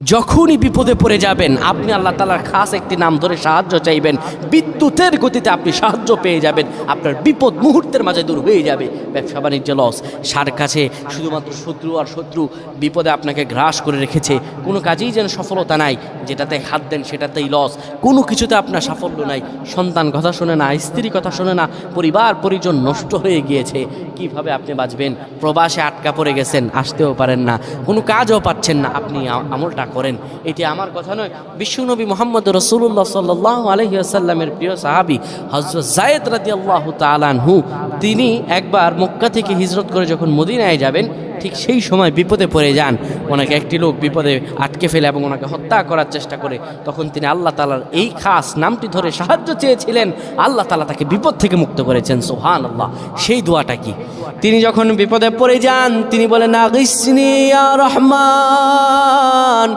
যখনই বিপদে পড়ে যাবেন আপনি আল্লাহ তাআলার খাস একটি নাম ধরে সাহায্য চাইবেন, বিদ্যুতের গতিতে আপনি সাহায্য পেয়ে যাবেন, আপনার বিপদ মুহূর্তের মাঝে দূর হয়ে যাবে। ব্যবসা বাণিজ্য লস, সার কাছে শুধুমাত্র শত্রু আর শত্রু, বিপদে আপনাকে গ্রাস করে রেখেছে, কোনো কাজেই যেন সফলতা নাই, যেটাতে হাত দেন সেটাতেই লস, কোনো কিছুতে আপনার সাফল্য নাই, সন্তান কথা শোনে না, স্ত্রী কথা শোনে না, পরিবার পরিজন নষ্ট হয়ে গিয়েছে, কিভাবে আপনি বাঁচবেন? প্রবাসে আটকা পড়ে গেছেন, আসতেও পারেন না, কোনো কাজও পাচ্ছেন না, আপনি আমলটা করেন। এটি আমার কথা নয়, বিশ্বনবী মুহাম্মদ রাসূলুল্লাহ সাল্লাল্লাহু আলাইহি ওয়াসাল্লামের প্রিয় সাহাবী হযরত যায়েদ রাদিয়াল্লাহু তাআলা আনহু, তিনি একবার মক্কা থেকে হিজরত করে যখন মদিনায় যাবেন, ঠিক সেই সময় বিপদে পড়ে যান। ওনাকে একটি লোক বিপদে আটকে ফেলে এবং ওনাকে হত্যা করার চেষ্টা করে। তখন তিনি আল্লাহ তাআলার এই খাস নামটি ধরে সাহায্য চেয়েছিলেন, আল্লাহ তাআলা তাকে বিপদ থেকে মুক্ত করেছেন। সুবহানাল্লাহ। সেই দোয়াটা কি? তিনি যখন বিপদে পড়ে যান তিনি বলেন, আগিসনি ইয়া রহমান,